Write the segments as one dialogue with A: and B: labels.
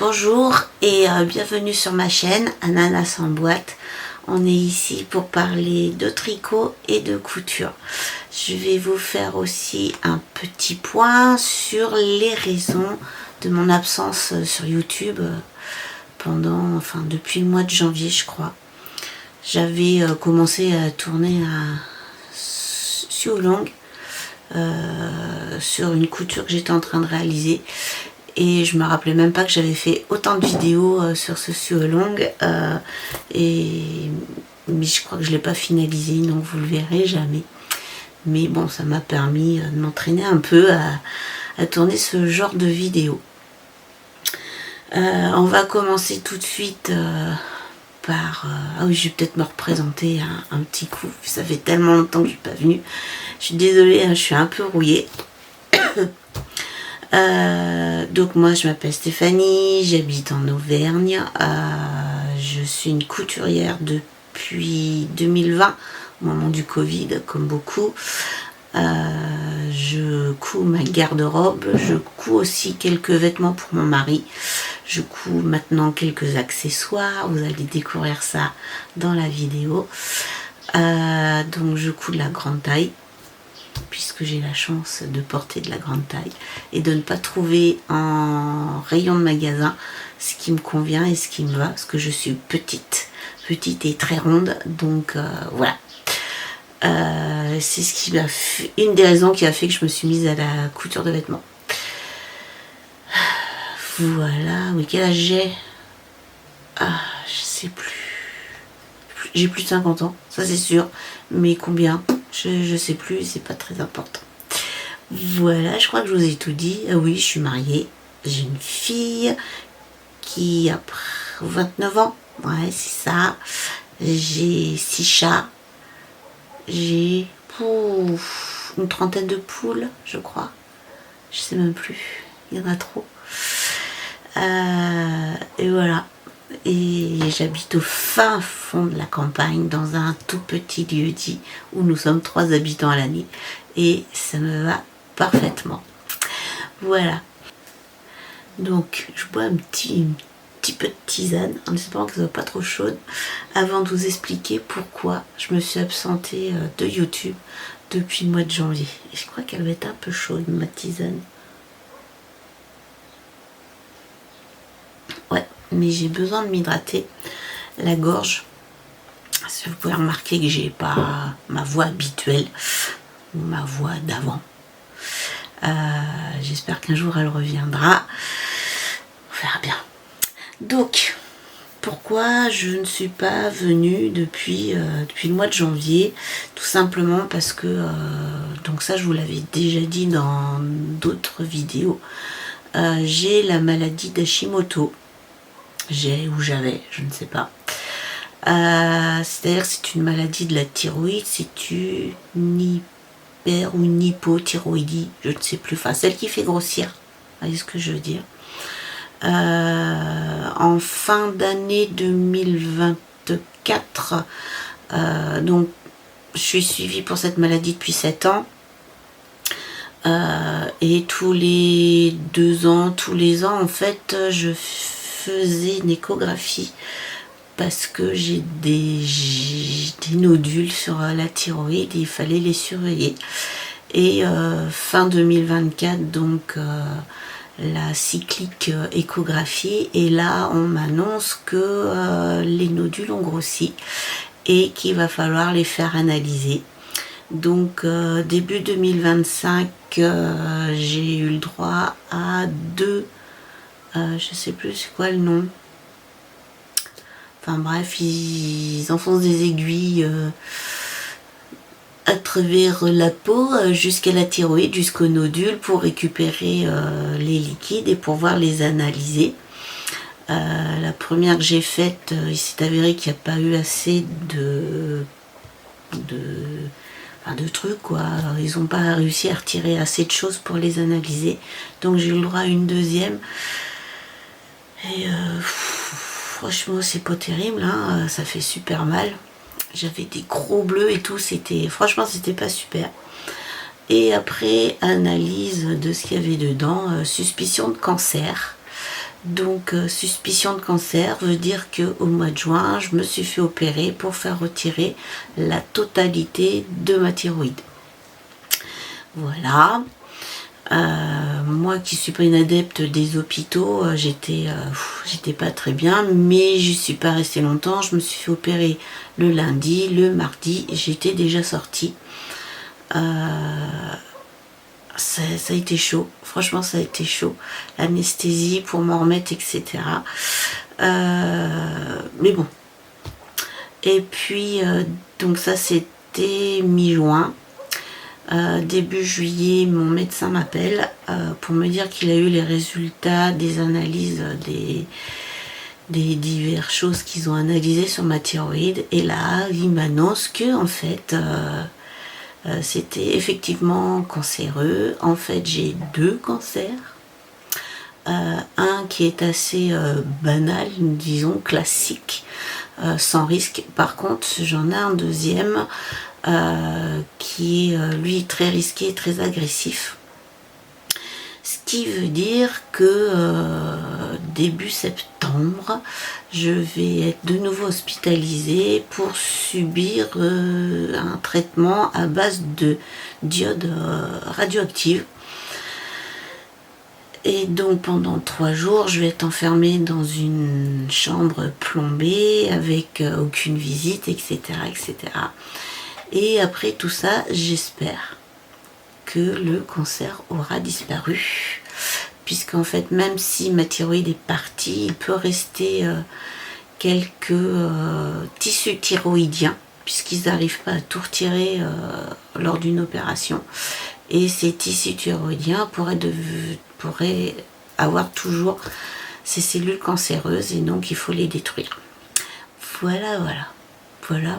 A: Bonjour et bienvenue sur ma chaîne Ananas en boîte. On est ici pour parler de tricot et de couture. Je vais vous faire aussi un petit point sur les raisons de mon absence sur YouTube depuis le mois de janvier, je crois. J'avais commencé à tourner un sew along sur une couture que j'étais en train de réaliser. Et je me rappelais même pas que j'avais fait autant de vidéos sur ce sew along. Mais je crois que je l'ai pas finalisé, donc vous le verrez jamais. Mais bon, ça m'a permis de m'entraîner un peu à tourner ce genre de vidéos. On va commencer tout de suite par... ah oui, je vais peut-être me représenter un petit coup. Ça fait tellement longtemps que je suis pas venue. Je suis désolée, je suis un peu rouillée. Donc moi je m'appelle Stéphanie, j'habite en Auvergne, je suis une couturière depuis 2020, au moment du Covid comme beaucoup. Je couds ma garde-robe, je couds aussi quelques vêtements pour mon mari, je couds maintenant quelques accessoires, vous allez découvrir ça dans la vidéo. Donc je couds de la grande taille, puisque j'ai la chance de porter de la grande taille et de ne pas trouver en rayon de magasin ce qui me convient et ce qui me va, parce que je suis petite et très ronde, donc voilà. C'est ce qui m'a fait, une des raisons qui a fait que je me suis mise à la couture de vêtements. Voilà, oui, quel âge j'ai? Je sais plus. J'ai plus de 50 ans, ça c'est sûr, mais combien? Je sais plus, c'est pas très important. Voilà, je crois que je vous ai tout dit. Ah oui, je suis mariée. J'ai une fille qui a 29 ans. Ouais, c'est ça. J'ai 6 chats. J'ai une trentaine de poules, je crois. Je sais même plus. Il y en a trop. Et voilà. Et j'habite au fin fond de la campagne, dans un tout petit lieu-dit où nous sommes 3 habitants à l'année. Et ça me va parfaitement. Voilà. Donc, je bois un petit peu de tisane, en espérant que ça ne soit pas trop chaude, avant de vous expliquer pourquoi je me suis absentée de YouTube depuis le mois de janvier. Et je crois qu'elle va être un peu chaude, ma tisane. Ouais. Mais j'ai besoin de m'hydrater la gorge. Vous pouvez remarquer que j'ai pas ma voix habituelle, ma voix d'avant. J'espère qu'un jour elle reviendra. On verra bien. Donc, pourquoi je ne suis pas venue depuis le mois de janvier? Tout simplement parce que, donc ça je vous l'avais déjà dit dans d'autres vidéos, j'ai la maladie d'Hashimoto. J'avais, je ne sais pas. C'est-à-dire que c'est une maladie de la thyroïde, c'est une hyper ou une hypothyroïdie, je ne sais plus, enfin celle qui fait grossir, vous voyez ce que je veux dire. En fin d'année 2024, donc je suis suivie pour cette maladie depuis 7 ans. Et tous les 2 ans, tous les ans en fait, je faisais une échographie parce que j'ai des nodules sur la thyroïde et il fallait les surveiller. Et fin 2024, donc la cyclique échographie, et là on m'annonce que les nodules ont grossi et qu'il va falloir les faire analyser. Donc début 2025, j'ai eu le droit à 2, je sais plus c'est quoi le nom. Enfin bref, ils enfoncent des aiguilles à travers la peau jusqu'à la thyroïde, jusqu'au nodule pour récupérer les liquides et pouvoir les analyser. La première que j'ai faite, il s'est avéré qu'il n'y a pas eu assez de trucs quoi. Ils n'ont pas réussi à retirer assez de choses pour les analyser. Donc j'ai eu le droit à une deuxième. Et franchement c'est pas terrible, hein, ça fait super mal. J'avais des gros bleus et tout, franchement c'était pas super. Et après analyse de ce qu'il y avait dedans, suspicion de cancer. Donc suspicion de cancer veut dire qu'au mois de juin, je me suis fait opérer pour faire retirer la totalité de ma thyroïde. Voilà. Moi qui suis pas une adepte des hôpitaux, j'étais pas très bien, mais je suis pas restée longtemps. Je me suis fait opérer le lundi, le mardi, j'étais déjà sortie. Ça a été chaud, franchement ça a été chaud, l'anesthésie pour m'en remettre, etc. Mais bon. Et puis donc ça c'était mi-juin. Début juillet, mon médecin m'appelle pour me dire qu'il a eu les résultats des analyses des diverses choses qu'ils ont analysées sur ma thyroïde. Et là, il m'annonce que en fait, c'était effectivement cancéreux. En fait, j'ai 2 cancers. Un qui est assez banal, disons classique, sans risque. Par contre, j'en ai un deuxième qui est lui très risqué, très agressif. Ce qui veut dire que début septembre, je vais être de nouveau hospitalisée pour subir un traitement à base de diodes radioactives. Et donc pendant 3 jours, je vais être enfermée dans une chambre plombée avec aucune visite, etc., etc. Et après tout ça, j'espère que le cancer aura disparu. Puisqu'en fait, même si ma thyroïde est partie, il peut rester quelques tissus thyroïdiens, puisqu'ils n'arrivent pas à tout retirer lors d'une opération. Et ces tissus thyroïdiens pourraient avoir toujours ces cellules cancéreuses et donc il faut les détruire. Voilà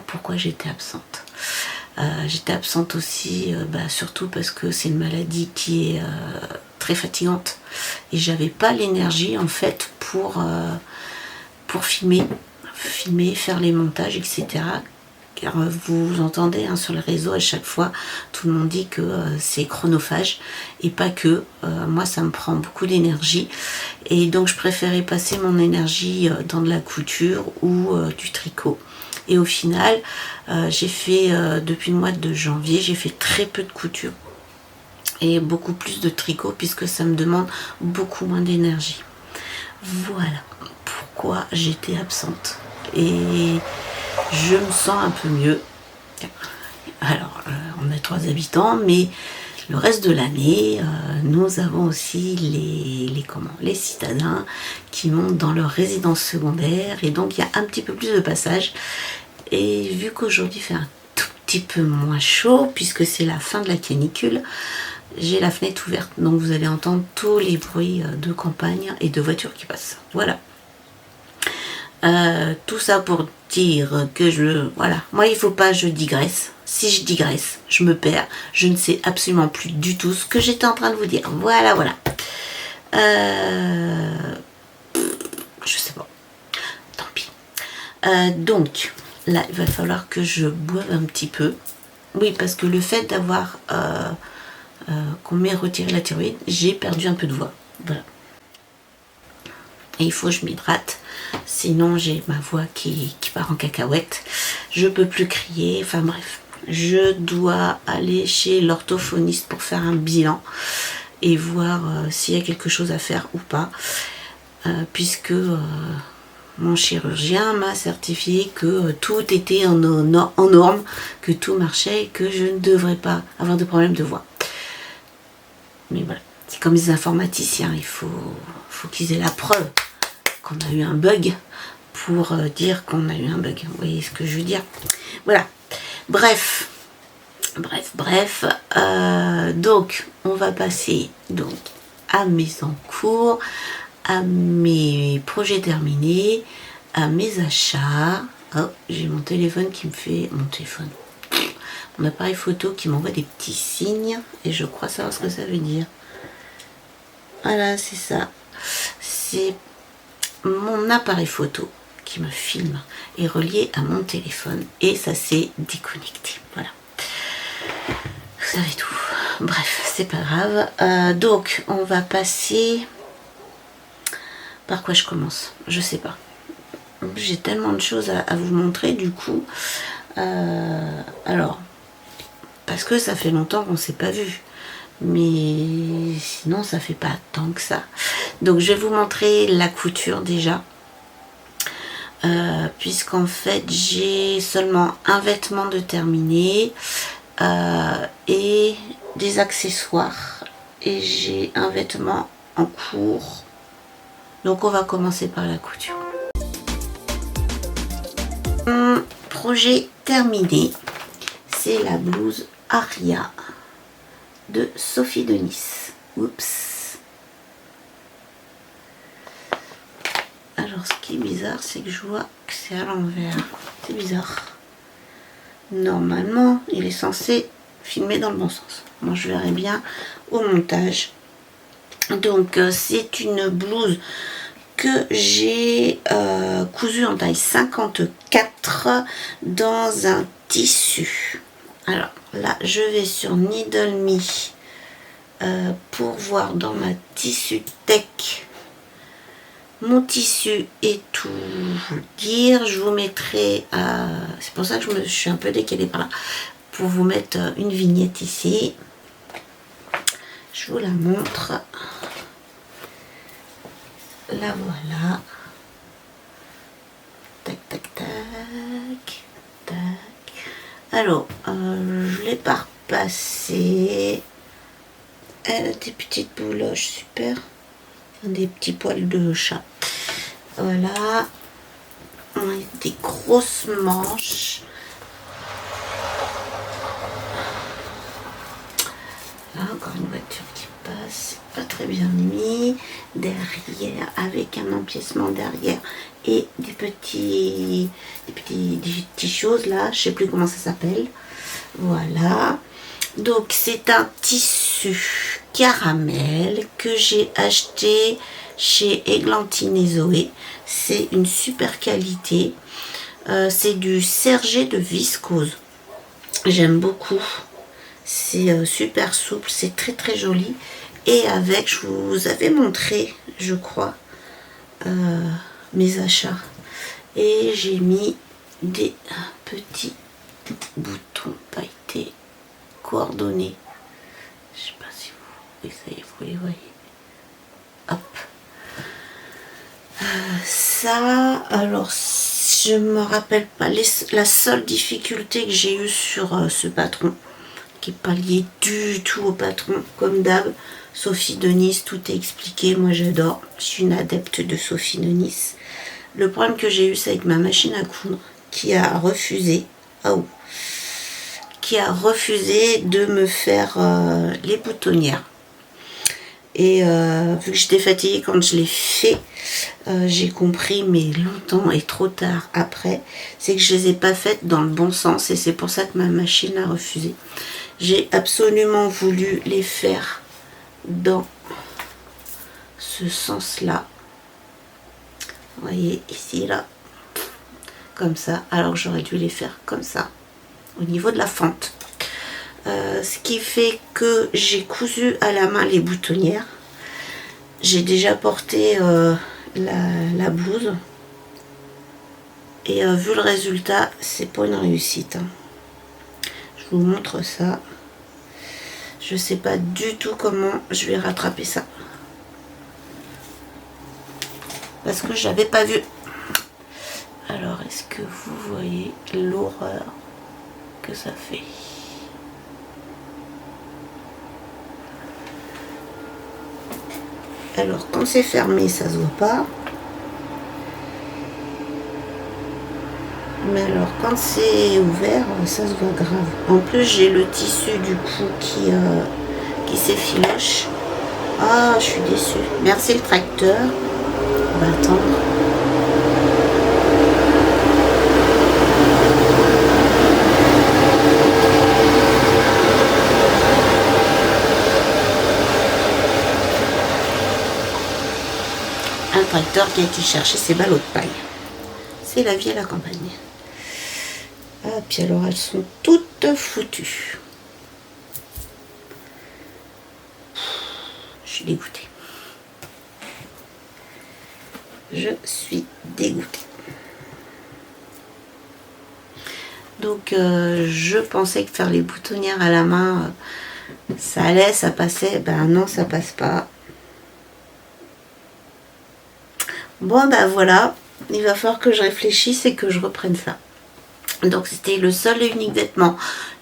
A: pourquoi j'étais absente. J'étais absente aussi, surtout parce que c'est une maladie qui est très fatigante et j'avais pas l'énergie en fait pour filmer, faire les montages, etc. Car vous entendez sur le réseau à chaque fois, tout le monde dit que c'est chronophage et pas que. Moi ça me prend beaucoup d'énergie et donc je préférais passer mon énergie dans de la couture ou du tricot. Et au final, j'ai fait, depuis le mois de janvier, j'ai fait très peu de couture et beaucoup plus de tricot puisque ça me demande beaucoup moins d'énergie. Voilà pourquoi j'étais absente. Et je me sens un peu mieux. Alors, on a 3 habitants, mais le reste de l'année, nous avons aussi les citadins qui montent dans leur résidence secondaire. Et donc, il y a un petit peu plus de passage. Et vu qu'aujourd'hui, il fait un tout petit peu moins chaud, puisque c'est la fin de la canicule, j'ai la fenêtre ouverte. Donc, vous allez entendre tous les bruits de campagne et de voitures qui passent. Voilà. Tout ça pour dire que voilà, moi il faut pas je digresse. Si je digresse, je me perds, je ne sais absolument plus du tout ce que j'étais en train de vous dire. Voilà. Je sais pas, tant pis. Donc là il va falloir que je boive un petit peu. Oui, parce que le fait d'avoir qu'on m'ait retiré la thyroïde, j'ai perdu un peu de voix. Voilà. Et il faut que je m'hydrate, sinon j'ai ma voix qui part en cacahuète, je peux plus crier, enfin bref, je dois aller chez l'orthophoniste pour faire un bilan et voir s'il y a quelque chose à faire ou pas, puisque mon chirurgien m'a certifié que tout était en norme, que tout marchait et que je ne devrais pas avoir de problème de voix. Mais voilà, c'est comme les informaticiens, il faut qu'ils aient la preuve qu'on a eu un bug pour dire qu'on a eu un bug. Vous voyez ce que je veux dire? Voilà. Bref. Donc, on va passer donc à mes encours, à mes projets terminés, à mes achats. Oh, j'ai mon téléphone qui me fait... Mon appareil photo qui m'envoie des petits signes et je crois savoir ce que ça veut dire. Voilà, c'est ça. C'est mon appareil photo qui me filme est relié à mon téléphone et ça s'est déconnecté. Voilà. Vous savez tout. Bref, c'est pas grave. Donc, on va passer par quoi je commence? Je sais pas. J'ai tellement de choses à vous montrer du coup. Alors, parce que ça fait longtemps qu'on s'est pas vu. Mais sinon ça fait pas tant que ça. Donc je vais vous montrer la couture déjà. Puisqu'en fait j'ai seulement un vêtement de terminé et des accessoires. Et j'ai un vêtement en cours. Donc on va commencer par la couture. Projet terminé. C'est la blouse Aria de Sophie de Nice. Oups. Alors ce qui est bizarre, c'est que je vois que c'est à l'envers. C'est bizarre. Normalement, il est censé filmer dans le bon sens. Moi, je verrai bien au montage. Donc, c'est une blouse que j'ai cousue en taille 54 dans un tissu. Alors là, je vais sur Needle Me pour voir dans ma tissu tech mon tissu et tout vous dire. Je vous mettrai, c'est pour ça que je suis un peu décalée par là, pour vous mettre une vignette ici. Je vous la montre. La voilà. Tac, tac, tac. Tac. Alors, je l'ai pas repassée. Elle a des petites bouloches, super. Des petits poils de chat. Voilà. Des grosses manches. Là, encore une voiture qui passe. Pas très bien mis. Derrière, avec un empiècement derrière. Et des petites choses là. Je sais plus comment ça s'appelle. Voilà. Donc, c'est un tissu caramel que j'ai acheté chez Églantine et Zoé. C'est une super qualité. C'est du sergé de viscose. J'aime beaucoup. C'est super souple. C'est très très joli. Et avec, je vous avais montré, je crois, mes achats. Et j'ai mis des petits boutons pailletés coordonnés. Je sais pas si vous, oui, ça y est, vous les voyez. Hop. Ça, alors, je me rappelle pas. La seule difficulté que j'ai eue sur ce patron, qui est pas lié du tout au patron, comme d'hab, Sophie de Nice, tout est expliqué. Moi, j'adore. Je suis une adepte de Sophie de Nice. Le problème que j'ai eu, c'est avec ma machine à coudre, qui a refusé. Oh, qui a refusé de me faire les boutonnières. Et vu que j'étais fatiguée quand je l'ai fait, j'ai compris, mais longtemps et trop tard après, c'est que je les ai pas faites dans le bon sens et c'est pour ça que ma machine a refusé. J'ai absolument voulu les faire dans ce sens-là. Vous voyez ici, là, comme ça. Alors j'aurais dû les faire comme ça, au niveau de la fente. Ce qui fait que j'ai cousu à la main les boutonnières. J'ai déjà porté la blouse. Et vu le résultat, c'est pas une réussite. Hein. Je vous montre ça. Je sais pas du tout comment je vais rattraper ça. Parce que j'avais pas vu. Alors, est-ce que vous voyez l'horreur que ça fait? Alors, quand c'est fermé, ça se voit pas. Mais alors, quand c'est ouvert, ça se voit grave. En plus, j'ai le tissu du coup qui s'effiloche. Ah, je suis déçue. Merci le tracteur. On va attendre. Un tracteur qui a été chercher ses ballots de paille. C'est la vie à la campagne. Ah, puis alors elles sont toutes foutues. Je suis dégoûtée. Je suis dégoûtée. Donc je pensais que faire les boutonnières à la main, ça allait, ça passait. Ben non, ça passe pas. Bon ben voilà, il va falloir que je réfléchisse et que je reprenne ça. Donc c'était le seul et unique vêtement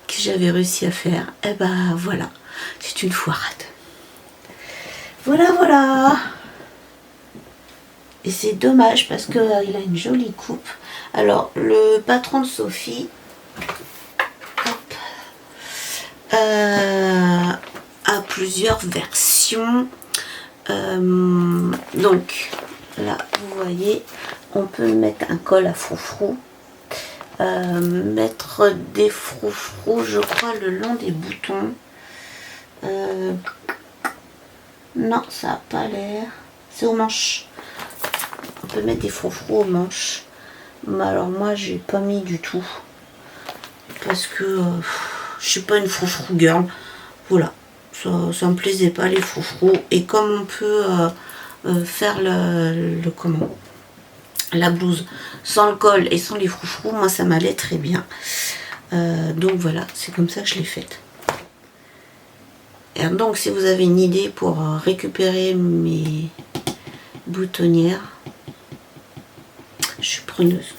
A: que j'avais réussi à faire. Et ben voilà, c'est une foirade. Voilà, voilà. Et c'est dommage parce qu'il a une jolie coupe. Alors le patron de Sophie, hop, a plusieurs versions. Donc là, vous voyez, on peut mettre un col à froufrou. Mettre des froufrous, je crois, le long des boutons. Non, ça n'a pas l'air. C'est aux manches. On peut mettre des froufrous aux manches. Mais alors moi, j'ai pas mis du tout. Parce que je suis pas une froufrou girl. Voilà. Ça me plaisait pas les froufrous. Et comme on peut faire le comment, la blouse sans le col et sans les froufrous, moi ça m'allait très bien. Donc voilà, c'est comme ça que je l'ai faite. Et donc si vous avez une idée pour récupérer mes boutonnières, je suis preneuse.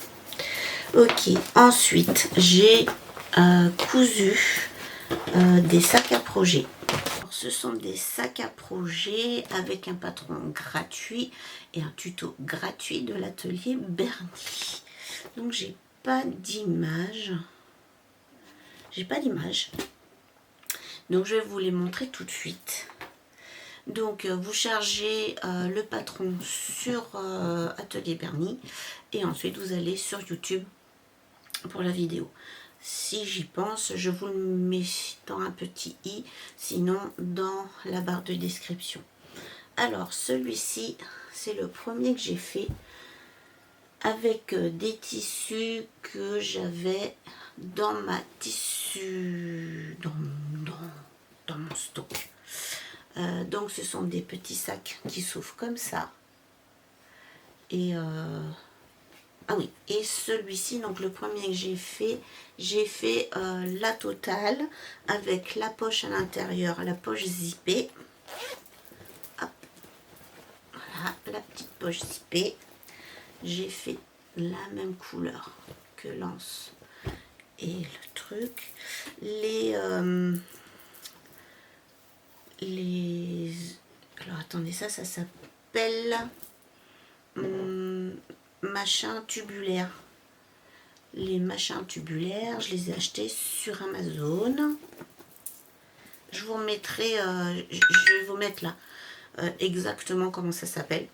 A: Ok, ensuite j'ai cousu des sacs à projet. Alors, ce sont des sacs à projet avec un patron gratuit et un tuto gratuit de l'atelier Bernie. Donc j'ai pas d'image. Donc je vais vous les montrer tout de suite. Donc vous chargez le patron sur Atelier Bernie et ensuite vous allez sur YouTube pour la vidéo. Si j'y pense, je vous le mets dans un petit i, sinon dans la barre de description. Alors celui-ci, c'est le premier que j'ai fait avec des tissus que j'avais dans ma tissu, dans mon stock. Donc ce sont des petits sacs qui s'ouvrent comme ça. Et ah oui, et celui-ci, donc le premier que j'ai fait la totale avec la poche à l'intérieur, la poche zippée. Hop, voilà, la petite poche zippée. J'ai fait la même couleur que l'anse et le truc. Alors attendez, ça s'appelle machin tubulaire. Les machins tubulaires, je les ai achetés sur Amazon. Je vous remettrai, je vais vous mettre là exactement comment ça s'appelle.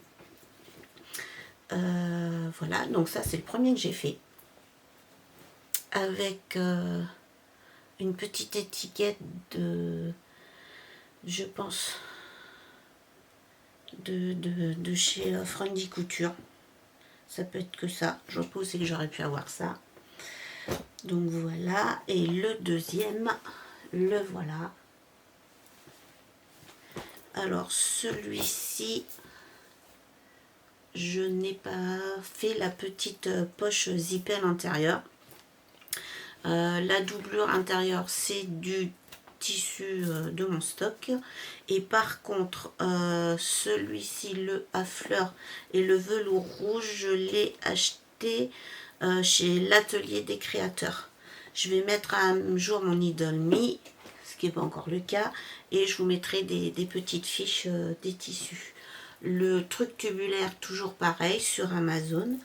A: Voilà, donc ça c'est le premier que j'ai fait. Avec une petite étiquette de, je pense, de chez Friendly Couture. Ça peut être que ça. Je pense que j'aurais pu avoir ça. Donc voilà. Et le deuxième, le voilà. Alors celui-ci, je n'ai pas fait la petite poche zippée à l'intérieur. La doublure intérieure, c'est du tissu de mon stock. Et par contre, celui-ci, le à fleurs et le velours rouge, je l'ai acheté chez l'atelier des créateurs. Je vais mettre à jour mon Idle Me, ce qui n'est pas encore le cas, et je vous mettrai des petites fiches des tissus. Le truc tubulaire, toujours pareil, sur Amazon.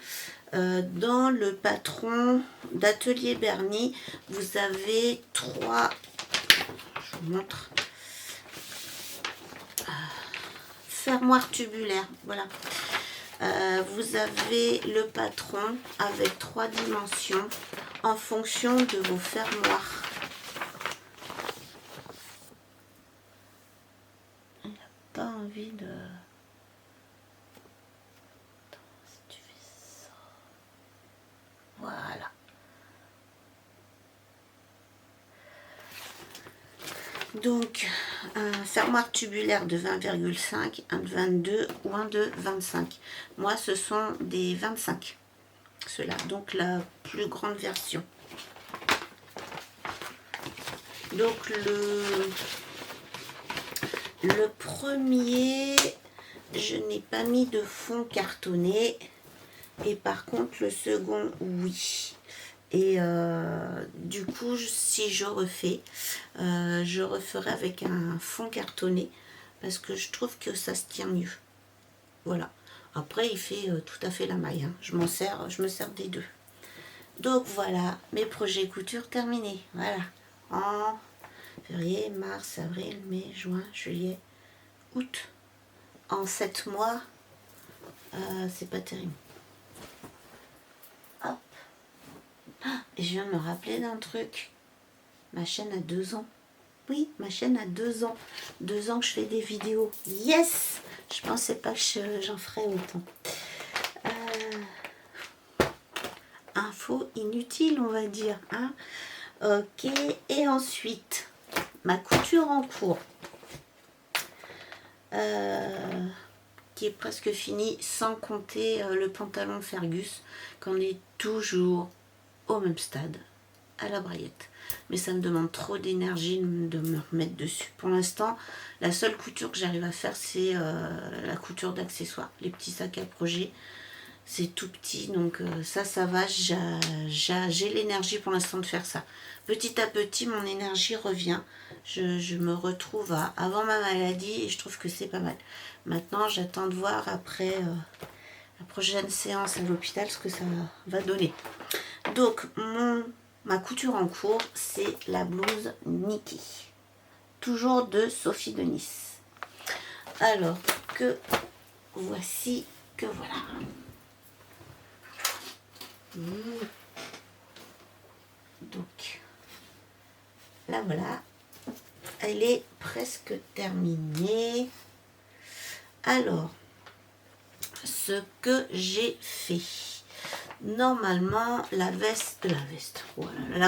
A: Dans le patron d'Atelier Bernie, vous avez 3, je vous montre, fermoirs tubulaires, voilà. Vous avez le patron avec 3 dimensions en fonction de vos fermoirs. Il n'a pas envie de... Voilà. Donc, un fermoir tubulaire de 20,5, un de 22 ou un de 25. Moi, ce sont des 25. Ceux-là, donc la plus grande version. Donc, le premier, je n'ai pas mis de fond cartonné. Et par contre, le second, oui. Et du coup, si je refais, je referai avec un fond cartonné parce que je trouve que ça se tient mieux. Voilà. Après, il fait tout à fait la maille. Hein. Je me sers des deux. Donc voilà, mes projets couture terminés. Voilà. En février, mars, avril, mai, juin, juillet, août. En 7 mois, c'est pas terrible. Hop. Et je viens de me rappeler d'un truc. Ma chaîne a 2 ans. Oui, ma chaîne a 2 ans. 2 ans que je fais des vidéos. Yes! Je pensais pas que j'en ferais autant. Info inutile, on va dire. Hein? Ok. Et ensuite, ma couture en cours. Qui est presque finie, sans compter le pantalon Fergus, qu'on est toujours au même stade, à la braillette. Mais ça me demande trop d'énergie de me remettre dessus. Pour l'instant, la seule couture que j'arrive à faire, c'est la couture d'accessoires. Les petits sacs à projet, c'est tout petit, donc ça va. J'ai l'énergie pour l'instant de faire ça. Petit à petit, mon énergie revient. Je me retrouve avant ma maladie et je trouve que c'est pas mal. Maintenant, j'attends de voir après la prochaine séance à l'hôpital ce que ça va donner. Donc, ma couture en cours, c'est la blouse Nikki. Toujours de Sophie de Nice. Alors, voici que voilà. Donc, là voilà. Elle est presque terminée. Alors, ce que j'ai fait. Normalement, la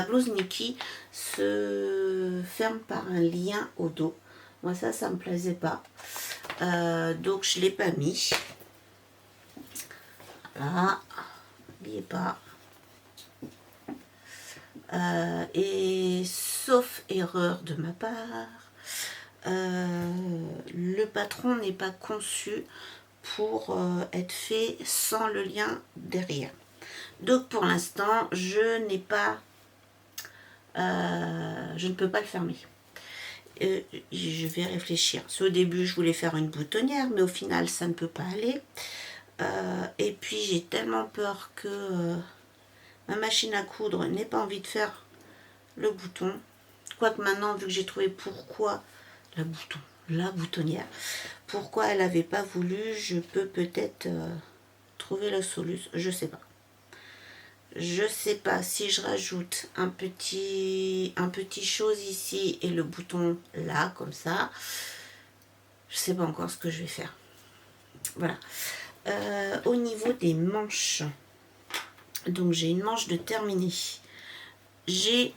A: blouse Nikki se ferme par un lien au dos. Moi, ça me plaisait pas. Donc, je l'ai pas mis. Voilà. N'oubliez pas. Et sauf erreur de ma part, le patron n'est pas conçu pour être fait sans le lien derrière. Donc pour l'instant, je ne peux pas le fermer. Je vais réfléchir. Au début, je voulais faire une boutonnière, mais au final, ça ne peut pas aller. Et puis, j'ai tellement peur que ma machine à coudre n'ait pas envie de faire le bouton. Quoique maintenant, vu que j'ai trouvé pourquoi la boutonnière, pourquoi elle n'avait pas voulu, je peux peut-être trouver la solution. Je sais pas. Je sais pas si je rajoute un petit chose ici et le bouton là, comme ça. Je sais pas encore ce que je vais faire. Voilà. Au niveau des manches, donc j'ai une manche de terminée. J'ai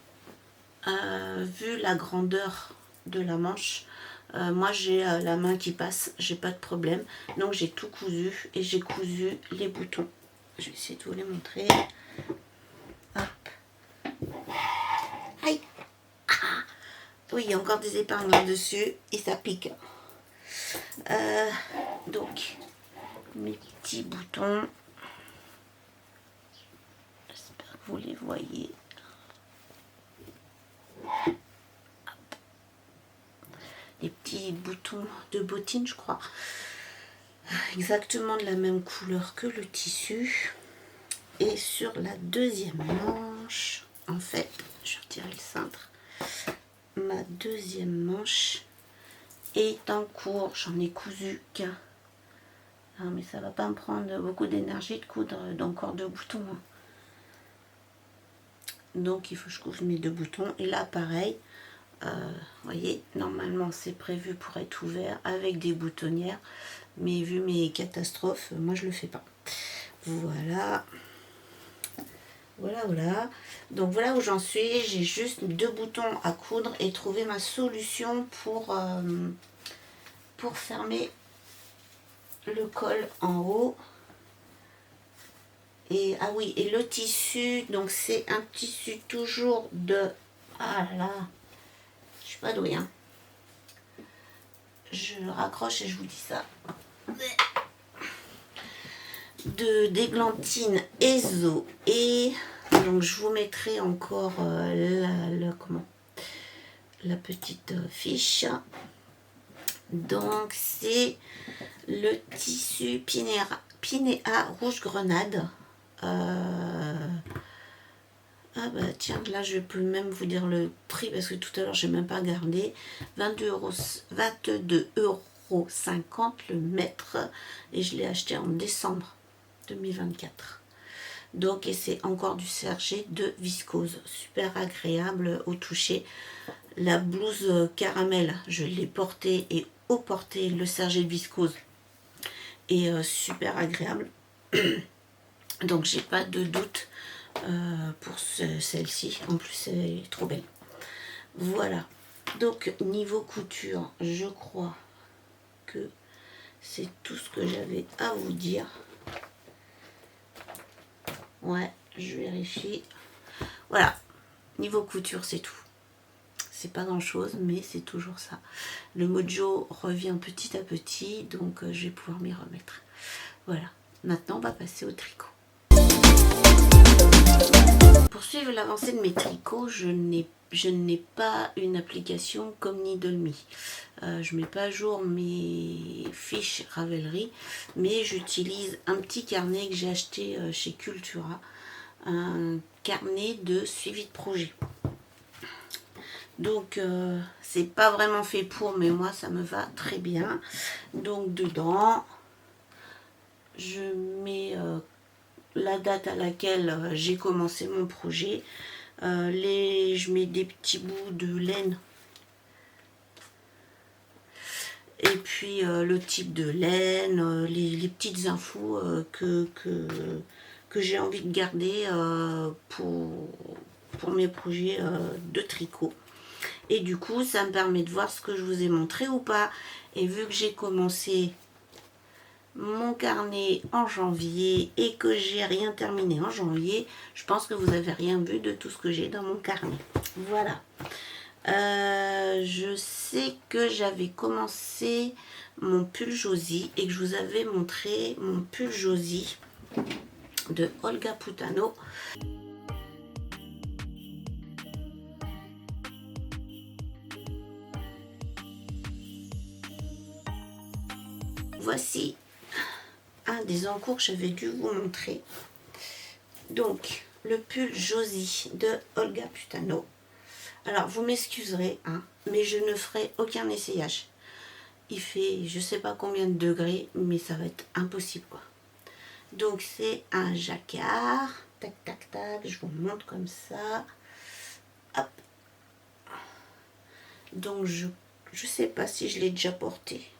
A: vu la grandeur de la manche. Moi j'ai la main qui passe, j'ai pas de problème. Donc j'ai tout cousu et j'ai cousu les boutons. Je vais essayer de vous les montrer. Hop. Aïe. Ah. Oui, il y a encore des épingles dessus et ça pique. Donc, mes petits boutons. J'espère que vous les voyez. Hop. Les petits boutons de bottines, je crois. Exactement de la même couleur que le tissu. Et sur la deuxième manche, en fait, je vais retirer le cintre. Ma deuxième manche est en cours. J'en ai cousu qu'un. Non, mais ça va pas me prendre beaucoup d'énergie de coudre d'encore 2 boutons. Hein. Donc il faut que je couvre mes 2 boutons. Et là, pareil. Vous voyez, normalement c'est prévu pour être ouvert avec des boutonnières. Mais vu mes catastrophes, moi je le fais pas. Voilà. Voilà, voilà. Donc voilà où j'en suis. J'ai juste 2 boutons à coudre et trouver ma solution pour fermer le col en haut. Et ah oui, et le tissu, donc c'est un tissu toujours de... Ah là, je suis pas douée, hein. Je raccroche et je vous dis ça. D'Églantine Ezo. Et donc je vous mettrai encore la petite fiche. Donc c'est le tissu Pinéa Rouge Grenade. Ah bah tiens, là je peux même vous dire le prix parce que tout à l'heure j'ai même pas regardé. 22,50 € le mètre et je l'ai acheté en décembre 2024. Donc et c'est encore du sergé de viscose, super agréable au toucher. La blouse caramel, je l'ai portée et au porté le sergé de viscose est super agréable. Donc j'ai pas de doute pour celle-ci. En plus elle est trop belle. Voilà. Donc niveau couture, je crois que c'est tout ce que j'avais à vous dire. Ouais, je vérifie. Voilà. Niveau couture, c'est tout. C'est pas grand chose, mais c'est toujours ça. Le mojo revient petit à petit, donc je vais pouvoir m'y remettre. Voilà. Maintenant, on va passer au tricot. Pour suivre l'avancée de mes tricots, je n'ai pas une application comme Needle.me. Je ne mets pas à jour mes fiches Ravelry, mais j'utilise un petit carnet que j'ai acheté chez Cultura, un carnet de suivi de projet. Donc c'est pas vraiment fait pour, mais moi ça me va très bien. Donc dedans, je mets la date à laquelle j'ai commencé mon projet. Je mets des petits bouts de laine et puis le type de laine, les petites infos que j'ai envie de garder pour mes projets de tricot. Et du coup ça me permet de voir ce que je vous ai montré ou pas. Et vu que j'ai commencé mon carnet en janvier et que j'ai rien terminé en janvier, je pense que vous avez rien vu de tout ce que j'ai dans mon carnet. Voilà. Je sais que j'avais commencé mon pull Josie et que je vous avais montré mon pull Josie de Olga Putano. Voici un des encours que j'avais dû vous montrer. Donc, le pull Josie de Olga Putano. Alors, vous m'excuserez, hein, mais je ne ferai aucun essayage. Il fait je sais pas combien de degrés, mais ça va être impossible, quoi. Donc, c'est un jacquard. Tac, tac, tac. Je vous montre comme ça. Hop. Donc, je sais pas si je l'ai déjà porté.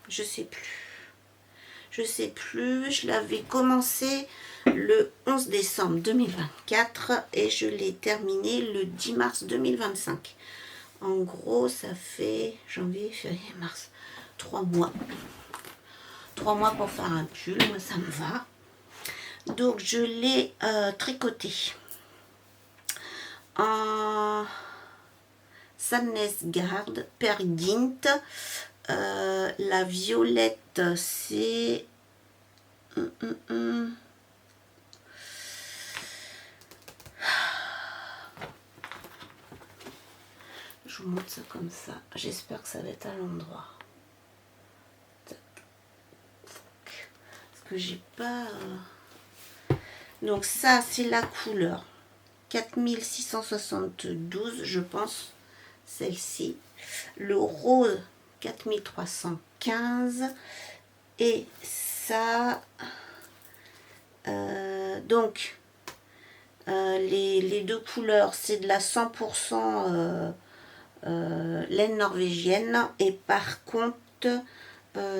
A: Je sais plus. Je sais plus. Je l'avais commencé le 11 décembre 2024 et je l'ai terminé le 10 mars 2025. En gros, ça fait janvier, février, mars, 3 mois. 3 mois pour faire un pull, moi ça me va. Donc je l'ai tricoté en Sadness Guard, Pear Gynt. La violette, c'est... Je vous montre ça comme ça. J'espère que ça va être à l'endroit. Parce que j'ai pas... Donc ça, c'est la couleur 4672, je pense. Celle-ci. Le rose 4315. Et ça... donc... les deux couleurs, c'est de la 100% laine norvégienne. Et par contre,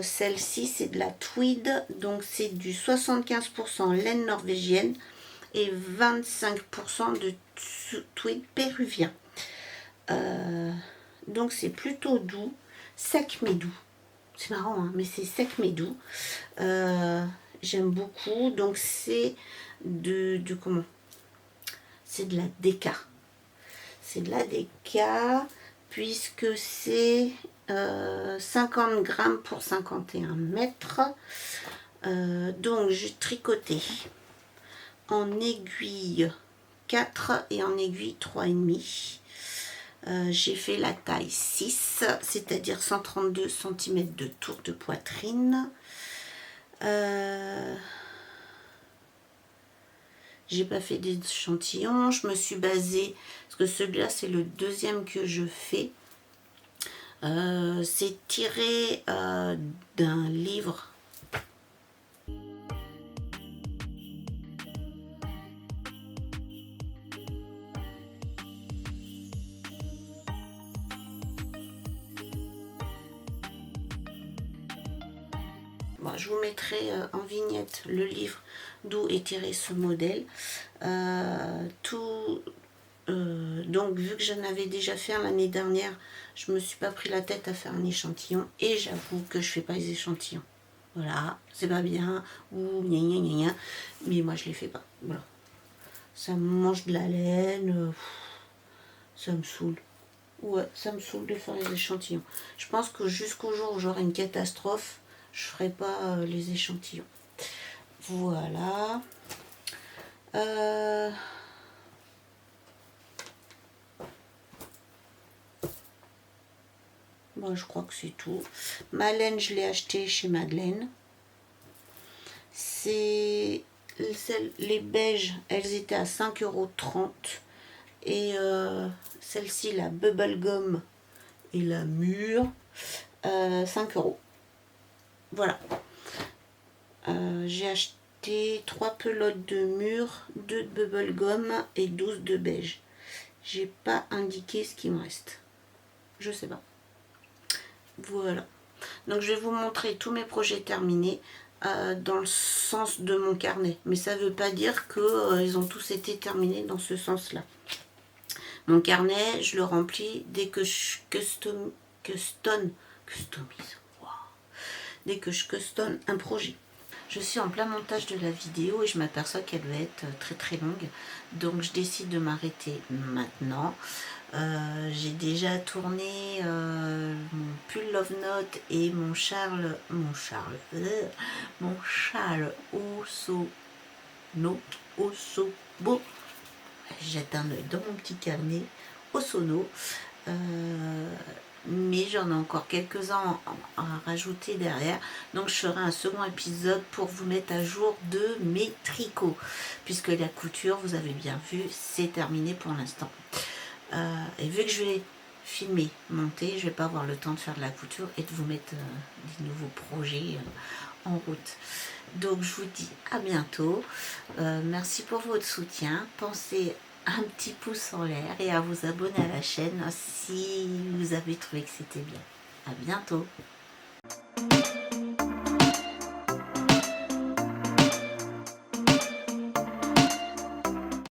A: Celle-ci, c'est de la tweed, donc c'est du 75% laine norvégienne et 25% de tweed péruvien. Donc c'est plutôt doux, sec mais doux. C'est marrant, hein, mais c'est sec mais doux. J'aime beaucoup. Donc c'est de comment? C'est de la déca. C'est de la déca puisque c'est 50 grammes pour 51 mètres. Donc j'ai tricoté en aiguille 4 et en aiguille 3,5. J'ai fait la taille 6, c'est-à-dire 132 cm de tour de poitrine. J'ai pas fait d'échantillon, je me suis basée, parce que celui-là c'est le deuxième que je fais. C'est tiré d'un livre. Bon, je vous mettrai en vignette le livre d'où est tiré ce modèle. Donc vu que j'en avais déjà fait l'année dernière, je me suis pas pris la tête à faire un échantillon et j'avoue que je fais pas les échantillons. Voilà, c'est pas bien ou gna gna gna gna, mais moi je les fais pas. Voilà, ça me mange de la laine, ça me saoule. Ouais, ça me saoule de faire les échantillons. Je pense que jusqu'au jour où j'aurai une catastrophe, je ferai pas les échantillons. Voilà. Bon, je crois que c'est tout. Ma laine, je l'ai acheté chez Madeleine. C'est les beiges, elles étaient à 5,30 €. Et celle-ci, la Bubblegum et la Mûre, 5 €. Voilà. J'ai acheté 3 pelotes de Mûre, 2 de Bubblegum et 12 de beige. J'ai pas indiqué ce qui me reste. Je sais pas. Voilà. Donc je vais vous montrer tous mes projets terminés dans le sens de mon carnet. Mais ça ne veut pas dire que ils ont tous été terminés dans ce sens-là. Mon carnet, je le remplis dès que je customise. Wow. Dès que je custom un projet. Je suis en plein montage de la vidéo et je m'aperçois qu'elle va être très très longue. Donc je décide de m'arrêter maintenant. J'ai déjà tourné mon pull Love Note et mon châle Osobo. Jette un œil dans mon petit carnet Osono. Mais j'en ai encore quelques-uns à rajouter derrière, donc je ferai un second épisode pour vous mettre à jour de mes tricots, puisque la couture, vous avez bien vu, c'est terminé pour l'instant. Et vu que je vais filmer, monter, je vais pas avoir le temps de faire de la couture et de vous mettre des nouveaux projets en route. Donc je vous dis à bientôt. Merci pour votre soutien. Pensez un petit pouce en l'air et à vous abonner à la chaîne si vous avez trouvé que c'était bien. À bientôt.